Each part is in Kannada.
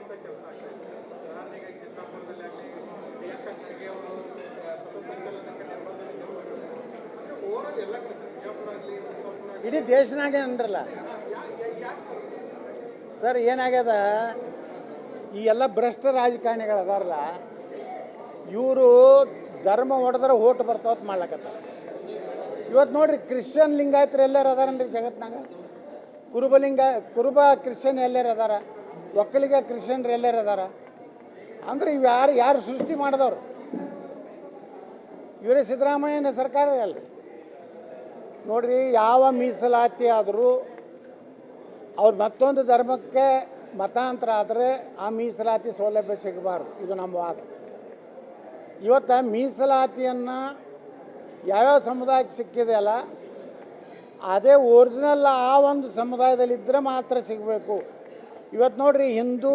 ಮಾಡುವಂತ ಕೆಲಸ ಆಗ್ತಾ ಇದೆ. ಉದಾಹರಣೆಗೆ ಚಿತ್ತಾಪುರದಲ್ಲಿ ಆಗಲಿ ಪ್ರಿಯಾಂಕಾ ಖರ್ಗೆ ಅವರು ಪಥಸಂಚಲನಕ್ಕೆ ನಿರ್ಬಂಧ ವಿಧಿಸಿರುವಂಥದ್ದು ಓವರಾಲ್ ಎಲ್ಲ ಕಡೆ ಬಿಜಾಪುರ ಆಗಲಿ ಚಿತ್ತಾಪುರ ಇಡೀ ದೇಶನಾಗೆ ಅಂದ್ರಲ್ಲ ಸರ್. ಏನಾಗ್ಯದ, ಈ ಎಲ್ಲ ಭ್ರಷ್ಟ ರಾಜಕಾರಣಿಗಳು ಅದಾರಲ್ಲ, ಇವರು ಧರ್ಮ ಹೊಡೆದ್ರೆ ಓಟ್ ಬರ್ತಾವತ್ ಮಾಡ್ಲಕತ್ತಾರ. ಇವತ್ತು ನೋಡ್ರಿ, ಕ್ರಿಶ್ಚಿಯನ್ ಲಿಂಗಾಯತರು ಎಲ್ಲರೂ ಅದಾರನ್ರಿ ಜಗತ್ನಾಗ? ಕುರುಬ ಕ್ರಿಶ್ಚಿಯನ್ ಎಲ್ಲರೂ ಅದಾರ? ಒಕ್ಕಲಿಗ ಕ್ರಿಶ್ಚಿಯನ್ರು ಎಲ್ಲರೂ ಅದಾರ? ಅಂದ್ರೆ ಇವು ಯಾರು ಸೃಷ್ಟಿ ಮಾಡಿದವ್ರು? ಇವರೇ ಸಿದ್ದರಾಮಯ್ಯನ ಸರ್ಕಾರ ಅಲ್ರಿ. ನೋಡ್ರಿ, ಯಾವ ಮೀಸಲಾತಿ ಆದರೂ ಅವ್ರು ಮತ್ತೊಂದು ಧರ್ಮಕ್ಕೆ ಮತಾಂತರ ಆದರೆ ಆ ಮೀಸಲಾತಿ ಸೌಲಭ್ಯ ಸಿಗಬಾರ್ದು. ಇದು ನಮ್ಮ ವಾದ. ಇವತ್ತು ಮೀಸಲಾತಿಯನ್ನು ಯಾವ್ಯಾವ ಸಮುದಾಯಕ್ಕೆ ಸಿಕ್ಕಿದೆ ಅಲ್ಲ, ಅದೇ ಒರಿಜಿನಲ್ ಆ ಒಂದು ಸಮುದಾಯದಲ್ಲಿದ್ದರೆ ಮಾತ್ರ ಸಿಗಬೇಕು. ಇವತ್ತು ನೋಡ್ರಿ, ಹಿಂದೂ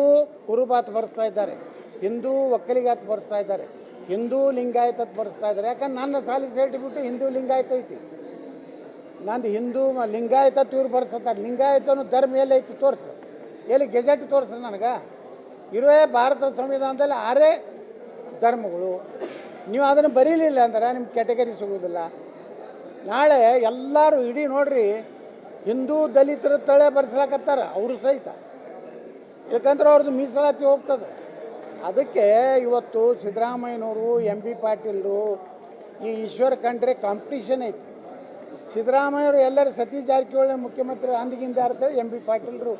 ಕುರುಬಾತ್ ಬರೆಸ್ತಾ ಇದ್ದಾರೆ, ಹಿಂದೂ ಒಕ್ಕಲಿಗಾತ್ ಬರೆಸ್ತಾ ಇದ್ದಾರೆ, ಹಿಂದೂ ಲಿಂಗಾಯತತ್ ಬರೆಸ್ತಾ ಇದ್ದಾರೆ. ಯಾಕಂದ್ರೆ ನನ್ನ ಸಾಲಿ ಸರ್ಟಿಫಿಕೇಟು ಹಿಂದೂ ಲಿಂಗಾಯತ ಐತಿ, ನಂದು ಹಿಂದೂ ಲಿಂಗಾಯತತ್ ಇವ್ರು ಬರ್ಸತ್ತಾರೆ. ಲಿಂಗಾಯತನು ಧರ್ಮ ಎಲ್ಲೈತಿ ತೋರಿಸ್ರಿ, ಎಲ್ಲಿ ಗೆಜೆಟ್ ತೋರಿಸ್ರಿ ನನಗೆ. ಇರುವೇ ಭಾರತ ಸಂವಿಧಾನದಲ್ಲಿ 6 ಧರ್ಮಗಳು. ನೀವು ಅದನ್ನು ಬರೀಲಿಲ್ಲ ಅಂದ್ರೆ ನಿಮ್ಗೆ ಕ್ಯಾಟಗರಿ ಸಿಗೋದಿಲ್ಲ. ನಾಳೆ ಎಲ್ಲರೂ ಇಡೀ ನೋಡ್ರಿ, ಹಿಂದೂ ದಲಿತರ ತಳೆ ಬರ್ಸ್ಲಾಕತ್ತಾರ ಅವರು ಸಹಿತ, ಯಾಕಂದ್ರೆ ಅವ್ರದ್ದು ಮೀಸಲಾತಿ ಹೋಗ್ತದೆ. ಅದಕ್ಕೆ ಇವತ್ತು ಸಿದ್ದರಾಮಯ್ಯನವರು, ಎಂ ಬಿ ಪಾಟೀಲರು, ಈ ಈಶ್ವರ್ ಖಂಡ್ರೆ ಕಾಂಪಿಟೇಷನ್ ಐತಿ. ಸಿದ್ದರಾಮಯ್ಯವರು ಎಲ್ಲರೂ ಸತೀಶ್ ಜಾರಕಿಹೊಳಿ ಮುಖ್ಯಮಂತ್ರಿ ಅಂದಿಗಿಂದ ಅಂತೇಳಿ ಎಂ ಬಿ ಪಾಟೀಲರು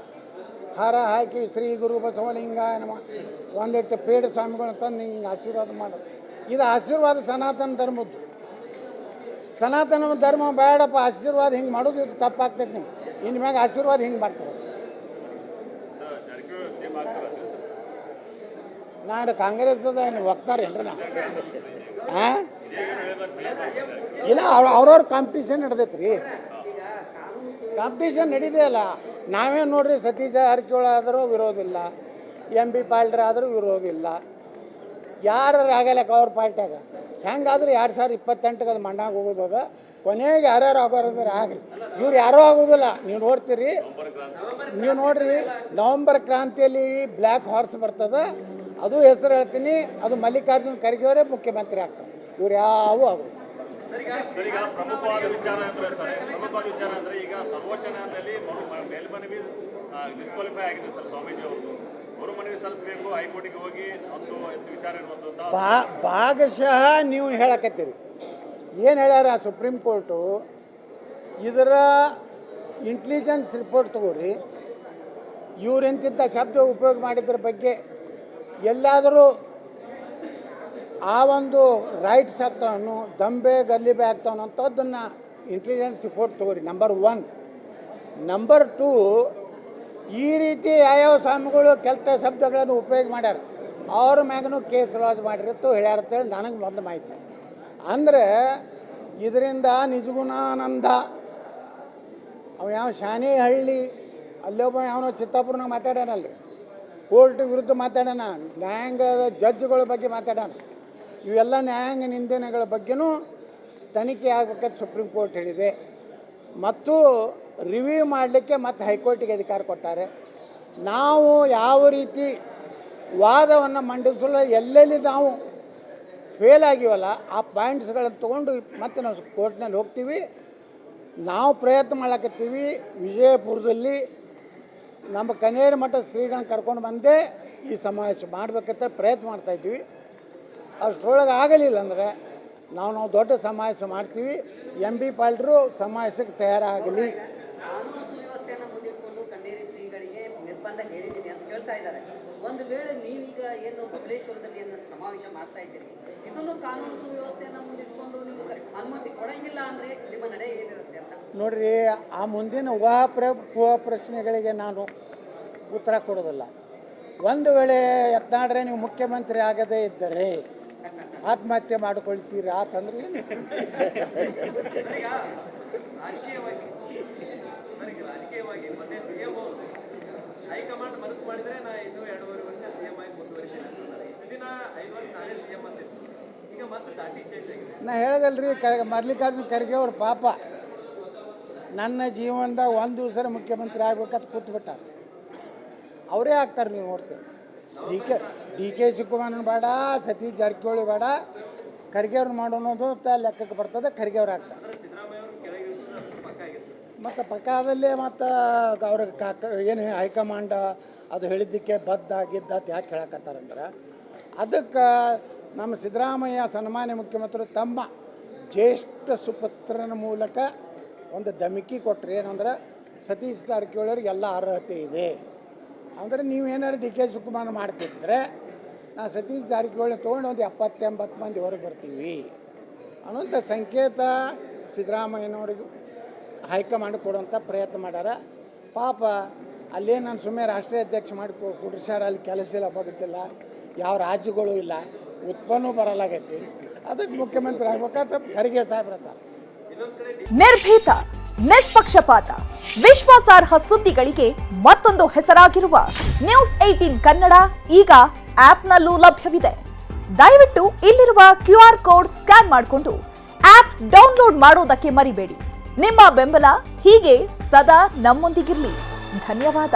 ಹಾರ ಹಾಕಿ ಶ್ರೀ ಗುರು ಬಸವಲಿಂಗ ನಮ್ಮ ಒಂದಿಟ್ಟು ಪೇಡ ಸ್ವಾಮಿಗಳು ತಂದು ಹಿಂಗೆ ಆಶೀರ್ವಾದ ಮಾಡೋದು. ಇದು ಆಶೀರ್ವಾದ ಸನಾತನ ಧರ್ಮದ್ದು. ಸನಾತನ ಧರ್ಮ ಬೇಡಪ್ಪ, ಆಶೀರ್ವಾದ ಹಿಂಗೆ ಮಾಡೋದು ಇದು ತಪ್ಪಾಗ್ತೈತೆ. ನೀವು ಇನ್ನು ಮ್ಯಾಗ ಆಶೀರ್ವಾದ ಹಿಂಗೆ ಮಾಡ್ತಾರೆ. ನಾನು ಕಾಂಗ್ರೆಸ್ದ ಏನು ಹೋಗ್ತಾರೇನ್ರಿ ನಾ? ಹಾಂ, ಇಲ್ಲ, ಅವ್ರವ್ರ ಕಾಂಪಿಟೇಷನ್ ನಡೆದೈತೆ ರೀ. ಕಾಂಪಿಟೇಷನ್ ನಡೀದೆಯಲ್ಲ. ನಾವೇನು ನೋಡ್ರಿ, ಸತೀಶ್ ಜಾರಕಿಹೊಳಿ ಆದರೂ ವಿರೋಧಿಲ್ಲ, ಎಂ ಬಿ ಪಾಟೀಲ್ ಆದರೂ ವಿರೋಧಿಲ್ಲ. ಯಾರು ಆಗಲ್ಲಕ್ಕ ಅವ್ರ ಪಾರ್ಟಿಯಾಗ ಹೆಂಗಾದ್ರೂ 2028 ಅದು ಮಣ್ಣಾಗ ಹೋಗೋದದ. ಕೊನೆಗೆ ಯಾರ್ಯಾರು ಆಗೋರಿದ್ರೆ ಆಗಲಿ, ಇವ್ರು ಯಾರೂ ಆಗೋದಿಲ್ಲ. ನೀವು ನೋಡ್ತೀರಿ, ನೀವು ನೋಡ್ರಿ, ನವಂಬರ್ ಕ್ರಾಂತಿಯಲ್ಲಿ ಬ್ಲ್ಯಾಕ್ ಹಾರ್ಸ್ ಬರ್ತದೆ, ಅದು ಹೆಸರು ಹೇಳ್ತೀನಿ, ಅದು ಮಲ್ಲಿಕಾರ್ಜುನ್ ಖರ್ಗೆ ಅವರೇ ಮುಖ್ಯಮಂತ್ರಿ ಆಗ್ತಾರೆ. ಇವ್ರು ಯಾವೂ ಆಗೋದು. ಪ್ರಮುಖವಾದ ವಿಚಾರ ಅಂದ್ರೆ ಈಗ ಸರ್ವೋಚ್ಚ ನ್ಯಾಯಾಲಯದಲ್ಲಿ ಮೇಲ್ಮನವಿ ಡಿಸ್ಕ್ವಾಲಿಫೈ ಆಗಿದೆ ಸರ್. ಸ್ವಾಮೀಜಿ ಅವರು ಮರುಮನವಿ ಸಲ್ಲಿಸಬೇಕು, ಹೈಕೋರ್ಟಿಗೆ ಹೋಗಿ ಒಂದು ವಿಚಾರ ಇರುವಂಥದ್ದು ಭಾಗಶಃ ನೀವು ಹೇಳಕತ್ತೀರಿ. ಏನು ಹೇಳ್ಯಾರ ಸುಪ್ರೀಂ ಕೋರ್ಟು, ಇದರ ಇಂಟೆಲಿಜೆನ್ಸ್ ರಿಪೋರ್ಟ್ ತಗೋರಿ, ಇವ್ರೆಂತಿದ್ದ ಶಬ್ದ ಉಪಯೋಗ ಮಾಡಿದ್ರ ಬಗ್ಗೆ ಎಲ್ಲಾದರೂ ಆ ಒಂದು ರೈಟ್ಸ್ ಆಗ್ತಾವನು, ದಂಬೆ ಗಲ್ಲಿಬೆ ಆಗ್ತಾವನು ಅಂಥದ್ದನ್ನು ಇಂಟೆಲಿಜೆನ್ಸ್ ರಿಪೋರ್ಟ್ ತಗೋರಿ. ನಂಬರ್ 1. ನಂಬರ್ 2, ಈ ರೀತಿ ಯಾವ್ಯಾವ ಸ್ವಾಮಿಗಳು ಕೆಟ್ಟ ಶಬ್ದಗಳನ್ನು ಉಪಯೋಗ ಮಾಡ್ಯಾರ, ಅವ್ರ ಮ್ಯಾಗೂ ಕೇಸ್ ಲಾಜ್ ಮಾಡಿರತ್ತು ಹೇಳ್ಯಾರ ಅಂತೇಳಿ ನನಗೆ ಒಂದು ಮಾಹಿತಿ. ಅಂದರೆ ಇದರಿಂದ ನಿಜಗುಣಾನಂದ ಅವ ಯಾವ ಶಾನಿ ಹಳ್ಳಿ ಅಲ್ಲೊಬ್ಬ ಯಾವನೋ ಚಿತ್ತಾಪುರನಾಗ ಮಾತಾಡ್ಯಾನಲ್ರಿ, ಕೋರ್ಟ್ ವಿರುದ್ಧ ಮಾತಾಡ್ಯಾನ, ನ್ಯಾಯಾಂಗದ ಜಡ್ಜ್ಗಳ ಬಗ್ಗೆ ಮಾತಾಡ್ಯಾನ. ಇವೆಲ್ಲ ನ್ಯಾಯಾಂಗ ನಿಂದನೆಗಳ ಬಗ್ಗೆನೂ ತನಿಖೆ ಆಗಬೇಕಂತ ಸುಪ್ರೀಂ ಕೋರ್ಟ್ ಹೇಳಿದೆ. ಮತ್ತು ರಿವ್ಯೂ ಮಾಡಲಿಕ್ಕೆ ಮತ್ತು ಹೈಕೋರ್ಟಿಗೆ ಅಧಿಕಾರ ಕೊಟ್ಟಾರೆ. ನಾವು ಯಾವ ರೀತಿ ವಾದವನ್ನು ಮಂಡಿಸಲು ಎಲ್ಲೆಲ್ಲಿ ನಾವು ಫೇಲ್ ಆಗಿವಲ್ಲ ಆ ಪಾಯಿಂಟ್ಸ್ಗಳನ್ನು ತೊಗೊಂಡು ಮತ್ತೆ ನಾವು ಕೋರ್ಟ್ನಲ್ಲಿ ಹೋಗ್ತೀವಿ. ನಾವು ಪ್ರಯತ್ನ ಮಾಡಕತ್ತೀವಿ. ವಿಜಯಪುರದಲ್ಲಿ ನಮ್ಮ ಕನೇರಿ ಮಠ ಶ್ರೀಗಳನ್ನ ಕರ್ಕೊಂಡು ಬಂದೇ ಈ ಸಮಾವೇಶ ಮಾಡಬೇಕಂತ ಪ್ರಯತ್ನ ಮಾಡ್ತಾಯಿದ್ವಿ. ಅಷ್ಟರೊಳಗೆ ಆಗಲಿಲ್ಲ ಅಂದರೆ ನಾವು ದೊಡ್ಡ ಸಮಾವೇಶ ಮಾಡ್ತೀವಿ. ಎಂ ಬಿ ಪಾಟೀಲರು ಸಮಾವೇಶಕ್ಕೆ ತಯಾರಾಗಲಿ. ಕಾನೂನು ಸುವ್ಯವಸ್ಥೆಯನ್ನು ಮುಂದಿಟ್ಕೊಂಡು ಕಣ್ಣೇರಿ ಶ್ರೀಗಳಿಗೆ ನಿರ್ಬಂಧ ಹೇರಿದ್ದೀನಿ ಅಂತ ಹೇಳ್ತಾ ಇದ್ದಾರೆ. ಒಂದು ವೇಳೆ ನೀವೀಗ ಏನು ಬಬಲೇಶ್ವರದಲ್ಲಿ ಏನು ಸಮಾವೇಶ ಮಾಡ್ತಾ ಇದ್ದೀರಿ, ಇದನ್ನು ಕಾನೂನು ಸುವ್ಯವಸ್ಥೆಯನ್ನು ಮುಂದಿಟ್ಕೊಂಡು ನೀವು ಅನುಮತಿ ಕೊಡಂಗಿಲ್ಲ ಅಂದರೆ ನಿಮ್ಮ ನಡೆ ಏನಿರುತ್ತೆ ಅಂತ ನೋಡ್ರಿ. ಆ ಮುಂದಿನ ಊಹಾ ಪ್ರಶ್ನೆಗಳಿಗೆ ನಾನು ಉತ್ತರ ಕೊಡೋದಿಲ್ಲ. ಒಂದು ವೇಳೆ ಯತ್ನಾಳ್ರೆ ನೀವು ಮುಖ್ಯಮಂತ್ರಿ ಆಗದೇ ಇದ್ದರೆ ಆತ್ಮಹತ್ಯೆ ಮಾಡಿಕೊಳ್ತೀರಾ ಅಂತಂದ್ರೆ ಏನು? ರಾಜಕೀಯವಾಗಿ ಮೊನ್ನೆ ಸಿಎಂ ಹೈಕಮಾಂಡ್ ಮನಸ್ಸು ಮಾಡಿದ್ರೆ ನಾ ಇನ್ನೂ 2.5 ವರ್ಷ ಸಿಎಂ ಆಗಿ ಮುಂದುವರಿತೀನಿ ಅಂತಾರೆ. ಇಷ್ಟು ದಿನ 5 ವರ್ಷ ನಾನೇ ಸಿಎಂ ಅಂತಿತ್ತು, ಈಗ ಮತ್ತೆ ದಾಟಿ ಚೇಂಜ್ ಆಗಿದೆ. ನಾ ಹೇಳದಲ್ರಿ, ಮಲ್ಲಿಕಾರ್ಜುನ್ ಖರ್ಗೆ ಅವ್ರ ಪಾಪ ನನ್ನ ಜೀವನದಾಗ ಒಂದು ದಿವಸ ಮುಖ್ಯಮಂತ್ರಿ ಆಗ್ಬೇಕಂತ ಕೂತ್ಬಿಟ್ಟಾರೆ. ಅವರೇ ಆಗ್ತಾರೆ, ನೀವು ನೋಡ್ತೀರಿ. ಡಿ ಕೆ ಶಿವಕುಮಾರನ ಬೇಡ, ಸತೀಶ್ ಜಾರಕಿಹೊಳಿ ಬೇಡ, ಖರ್ಗೆ ಅವ್ರು ಮಾಡೋದು ಲೆಕ್ಕಕ್ಕೆ ಬರ್ತದೆ, ಖರ್ಗೆ ಅವ್ರು ಆಗ್ತಾರೆ. ಮತ್ತು ಪಕ್ಕದಲ್ಲೇ ಮತ್ತು ಅವ್ರಿಗೆ ಏನು ಹೈಕಮಾಂಡ್ ಅದು ಹೇಳಿದ್ದಕ್ಕೆ ಬದ್ಧ ಗಿದ್ದ ಯಾಕೆ ಹೇಳಕತ್ತಾರಂದ್ರೆ, ಅದಕ್ಕೆ ನಮ್ಮ ಸಿದ್ದರಾಮಯ್ಯ ಸನ್ಮಾನ್ಯ ಮುಖ್ಯಮಂತ್ರಿ ತಮ್ಮ ಜ್ಯೇಷ್ಠ ಸುಪುತ್ರನ ಮೂಲಕ ಒಂದು ಧಮಕಿ ಕೊಟ್ಟರು. ಏನಂದ್ರೆ ಸತೀಶ್ ಜಾರಕಿಹೊಳಿಯವ್ರಿಗೆ ಎಲ್ಲ ಅರ್ಹತೆ ಇದೆ, ಅಂದರೆ ನೀವು ಏನಾದ್ರು ಡಿ ಕೆ ಶಿವಕುಮಾರ್ ಮಾಡ್ತಿದ್ರೆ ನಾ ಸತೀಶ್ ಜಾರಕಿಹೊಳಿ ತೊಗೊಂಡು ಒಂದು 70-80 ಮಂದಿ ಹೊರಗೆ ಬರ್ತೀವಿ ಅನ್ನೋಂಥ ಸಂಕೇತ ಸಿದ್ದರಾಮಯ್ಯನವ್ರಿಗೆ ಹೈಕಮಾಂಡ್ ಕೊಡುವಂಥ ಪ್ರಯತ್ನ ಮಾಡ್ಯಾರ. ಪಾಪ ಅಲ್ಲೇ ನಾನು ಸುಮ್ಮನೆ ರಾಷ್ಟ್ರೀಯ ಅಧ್ಯಕ್ಷ ಮಾಡಿ ಕುಡಿಸ್ಯಾರ, ಅಲ್ಲಿ ಕೆಲಸ ಇಲ್ಲ ಬಗ್ಸಿಲ್ಲ, ಯಾವ ರಾಜ್ಯಗಳು ಇಲ್ಲ, ಉತ್ಪನ್ನ ಬರಲಾಗೈತಿ. ಅದಕ್ಕೆ ಮುಖ್ಯಮಂತ್ರಿ ಆಗ್ಬೇಕಂತ ಖರ್ಗೆ ಸಾಹೇಬ್ರತಾರೆ. ನಿರ್ಭೀತ, ನಿಷ್ಪಕ್ಷಪಾತ, ವಿಶ್ವಾಸಾರ್ಹ ಸುದ್ದಿಗಳಿಗೆ ಮತ್ತೊಂದು ಹೆಸರಾಗಿರುವ ನ್ಯೂಸ್ 18 ಕನ್ನಡ ಈಗ ಆಪ್ನಲ್ಲೂ ಲಭ್ಯವಿದೆ. ದಯವಿಟ್ಟು ಇಲ್ಲಿರುವ QR ಕೋಡ್ ಸ್ಕ್ಯಾನ್ ಮಾಡಿಕೊಂಡು ಆಪ್ ಡೌನ್ಲೋಡ್ ಮಾಡೋದಕ್ಕೆ ಮರಿಬೇಡಿ. ನಿಮ್ಮ ಬೆಂಬಲ ಹೀಗೆ ಸದಾ ನಮ್ಮೊಂದಿಗಿರಲಿ. ಧನ್ಯವಾದ.